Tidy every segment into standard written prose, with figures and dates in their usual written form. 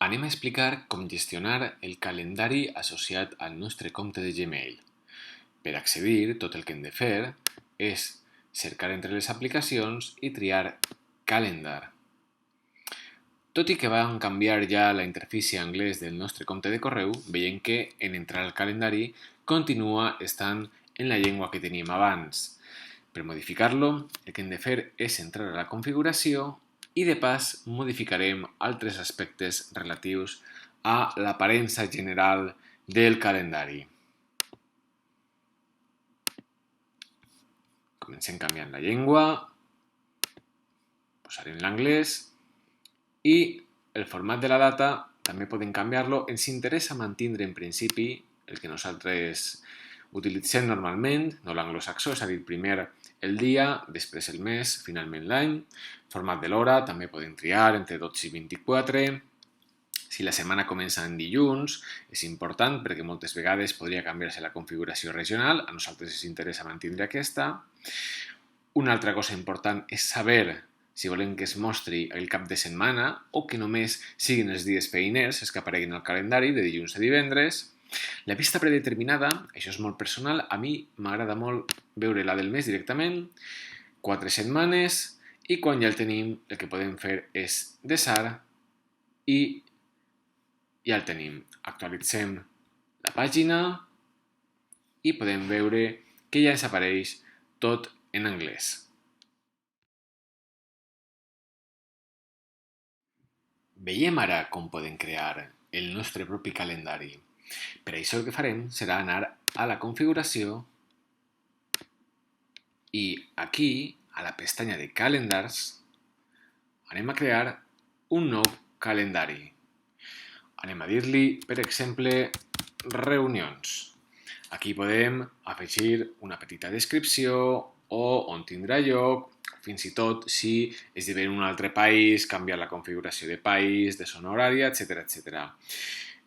Anem a explicar com gestionar el calendari associat al nostre compte de Gmail. Per accedir, tot el que hem de fer és cercar entre les aplicacions i triar Calendar. Tot i que vam canviar ja la interfície a anglès del nostre compte de correu, veiem que en entrar al calendari continua estant en la llengua que teníem abans. Per modificar-lo, el que hem de fer és entrar a la configuració i de pas modificarem altres aspectes relatius a l'aparença general del calendari. Comencem canviant la llengua, posarem l'anglès i el format de la data també podem canviar-lo. Ens interessa mantindre en principi el que nosaltres utilitzem normalment, no l'anglosaxó, és a dir, primer el dia, després el mes, finalment l'any. Format de l'hora, també podem triar entre 12 i 24. Si la setmana comença en dilluns, és important perquè moltes vegades podria canviar-se la configuració regional, a nosaltres ens interessa mantindre aquesta. Una altra cosa important és saber si volem que es mostri el cap de setmana o que només siguin els dies feiners, els que apareguin al calendari de dilluns a divendres. La vista predeterminada, això és molt personal, a mi m'agrada molt veure la del mes directament, 4 setmanes, i quan ja el tenim el que podem fer és desar i ja el tenim. Actualitzem la pàgina i podem veure que ja ens apareix tot en anglès. Veiem ara com podem crear el nostre propi calendari. Per això el que farem serà anar a la configuració i aquí, a la pestanya de Calendars, anem a crear un nou calendari. Anem a dir-li, per exemple, reunions. Aquí podem afegir una petita descripció o on tindrà lloc, fins i tot si esdevé en un altre país, canviar la configuració de país, de zona horària, etc.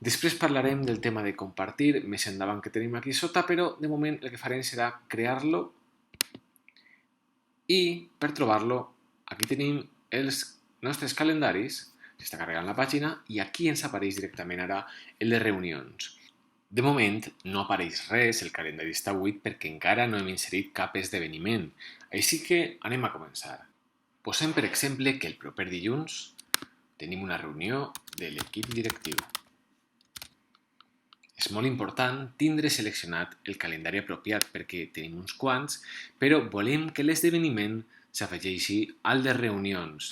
Després parlarem del tema de compartir més endavant que tenim aquí sota, però de moment el que farem serà crear-lo i per trobar-lo aquí tenim els nostres calendaris, s'està carregant la pàgina i aquí ens apareix directament ara el de reunions. De moment no apareix res, el calendari està buit perquè encara no hem inserit cap esdeveniment, així que anem a començar. Posem per exemple que el proper dilluns tenim una reunió de l'equip directiu. És molt important tindre seleccionat el calendari apropiat perquè tenim uns quants, però volem que l'esdeveniment s'afegeixi al de reunions.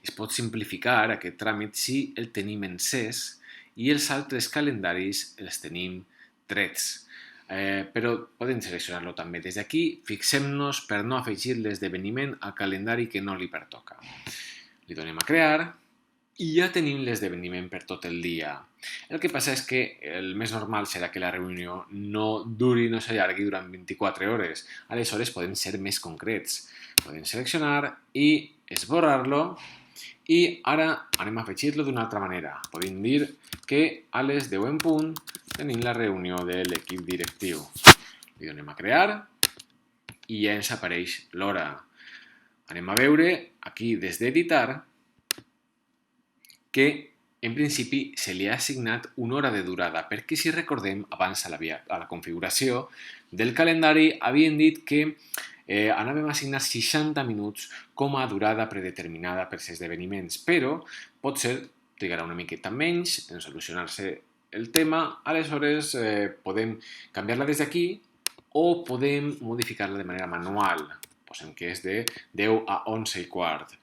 Es pot simplificar aquest tràmit si el tenim encès i els altres calendaris els tenim trets. Però podem seleccionar-lo també des d'aquí. Fixem-nos per no afegir l'esdeveniment al calendari que no li pertoca. Li donem a crear i ja tenim l'esdeveniment per tot el dia. El que passa és que el més normal serà que la reunió no s'allargui durant 24 hores. Aleshores podem ser més concrets. Podem seleccionar i esborrar-lo i ara anem a afegir-lo d'una altra manera. Podem dir que a les 10 en punt tenim la reunió de l'equip directiu. Li donem a crear i ja ens apareix l'hora. Anem a veure aquí des d'editar que en principi se li ha assignat una hora de durada, perquè si recordem, abans a la configuració del calendari havíem dit que anàvem a assignar 60 minuts com a durada predeterminada per als esdeveniments, però potser trigarà una miqueta menys en solucionar-se el tema, aleshores podem canviar-la des d'aquí o podem modificar-la de manera manual. Posem que és de 10 a 11 i quart.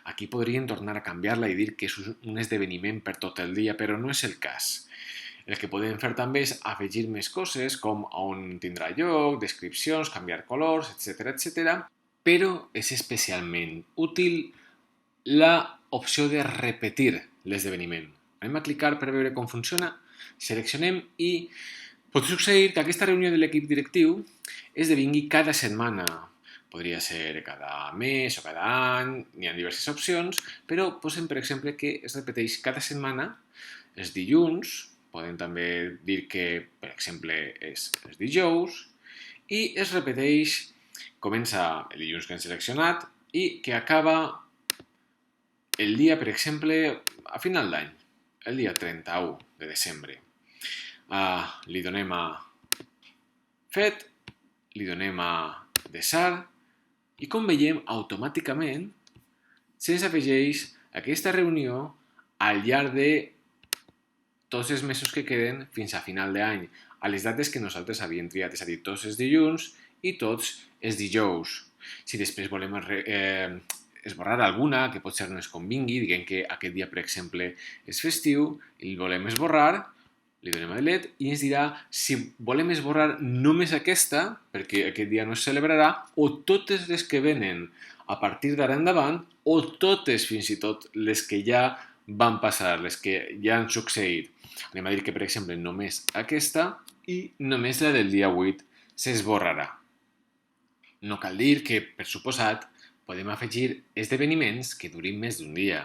Aquí podríem tornar a canviar-la i dir que és un esdeveniment per tot el dia, però no és el cas. El que podem fer també és afegir més coses, com on tindrà lloc, descripcions, canviar colors, etc. Però és especialment útil l'opció de repetir l'esdeveniment. Anem a clicar per veure com funciona, seleccionem i pot succeir que aquesta reunió de l'equip directiu esdevingui cada setmana. Podria ser cada mes o cada any, n'hi ha diverses opcions, però posem, per exemple, que es repeteix cada setmana, els dilluns, podem també dir que, per exemple, és els dijous, i es repeteix, comença el dilluns que hem seleccionat i que acaba el dia, per exemple, a final d'any. el dia 31 de desembre. Li donem a fet, li donem a desar i com veiem automàticament se'ns afegeix aquesta reunió al llarg de tots els mesos que queden fins a final d'any, a les dates que nosaltres havíem triat, és a dir, tots els dilluns i tots els dijous. Si després volem esborrar alguna, que potser no es convingui, diguem que aquest dia, per exemple, és festiu, i el volem esborrar, li donem a delete i ens dirà si volem esborrar només aquesta, perquè aquest dia no es celebrarà, o totes les que venen a partir d'ara endavant, o totes fins i tot les que ja van passar, les que ja han succeït. Anem a dir que, per exemple, només aquesta i només la del dia 8 s'esborrarà. No cal dir que, per suposat, podem afegir esdeveniments que durin més d'un dia.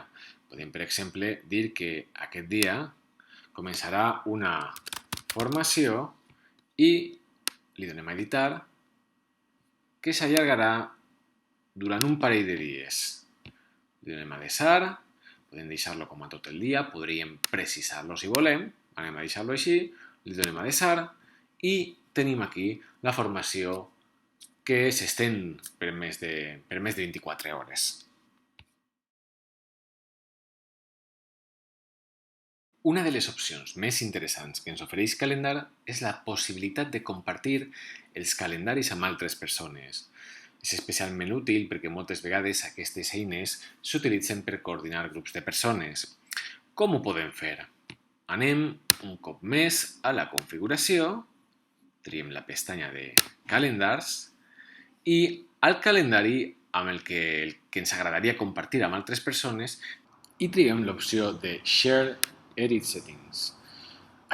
Podem, per exemple, dir que aquest dia començarà una formació i li donem a editar que s'allargarà durant un parell de dies. Li donem a desar, podem deixar-lo com a tot el dia, podríem precisar-lo si volem, anem a deixar-lo així, li donem a desar i tenim aquí la formació que s'estén per més de 24 hores. Una de les opcions més interessants que ens ofereix Calendar és la possibilitat de compartir els calendaris amb altres persones. És especialment útil perquè moltes vegades aquestes eines s'utilitzen per coordinar grups de persones. Com ho podem fer? Anem un cop més a la configuració, triem la pestanya de Calendars i al calendari amb el que ens agradaria compartir amb altres persones i triem l'opció de Share Edit Settings.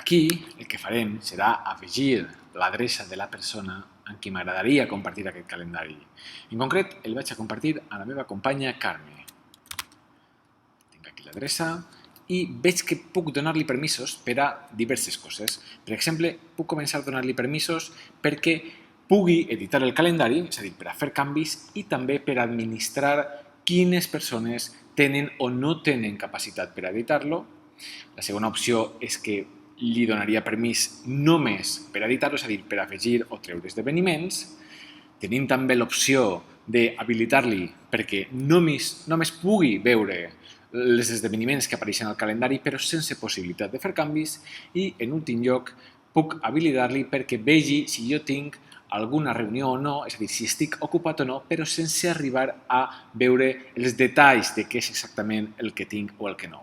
Aquí el que farem serà afegir l'adreça de la persona amb qui m'agradaria compartir aquest calendari. En concret, el vaig a compartir a la meva companya Carme. Tinc aquí l'adreça i veig que puc donar-li permisos per a diverses coses. Per exemple, puc començar a donar-li permisos perquè pugui editar el calendari, és a dir, per a fer canvis i també per a administrar quines persones tenen o no tenen capacitat per a editar-lo. La segona opció és que li donaria permís només per editar-lo, és a dir, per afegir o treure esdeveniments. Tenim també l'opció d'habilitar-li perquè només pugui veure els esdeveniments que apareixen al calendari però sense possibilitat de fer canvis i, en últim lloc, puc habilitar-li perquè vegi si jo tinc alguna reunió o no, és a dir, si estic ocupat o no, però sense arribar a veure els detalls de què és exactament el que tinc o el que no.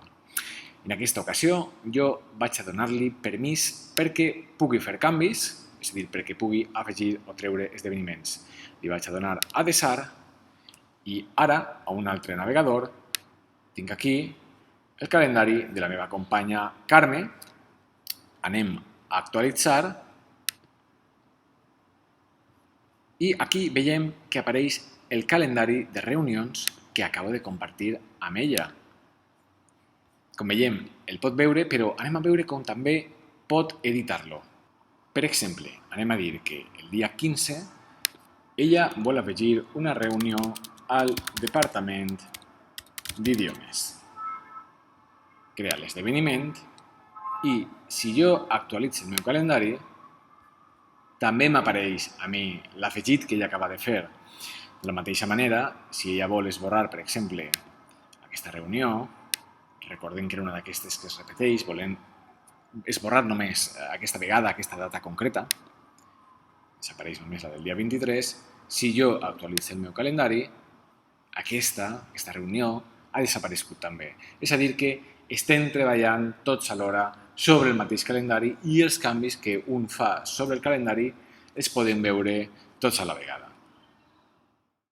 En aquesta ocasió, jo vaig a donar-li permís perquè pugui fer canvis, és a dir, perquè pugui afegir o treure esdeveniments. Li vaig a donar a desar i ara, a un altre navegador, tinc aquí el calendari de la meva companya Carme. Anem a actualitzar i aquí veiem que apareix el calendari de reunions que acabo de compartir amb ella. Com veiem, el pot veure, però anem a veure com també pot editar-lo. Per exemple, anem a dir que el dia 15 ella vol afegir una reunió al Departament d'Idiomes. Crea l'esdeveniment i si jo actualitzo el meu calendari, també m'apareix a mi l'afegit que ella acaba de fer. De la mateixa manera, si ella vol esborrar, per exemple, aquesta reunió, recordem que era una d'aquestes que es repeteix, volem esborrar només aquesta vegada, aquesta data concreta, desapareix només la del dia 23, si jo actualitzo el meu calendari, aquesta reunió ha desaparegut també. És a dir que estem treballant tots alhora sobre el mateix calendari i els canvis que un fa sobre el calendari es poden veure tots a la vegada.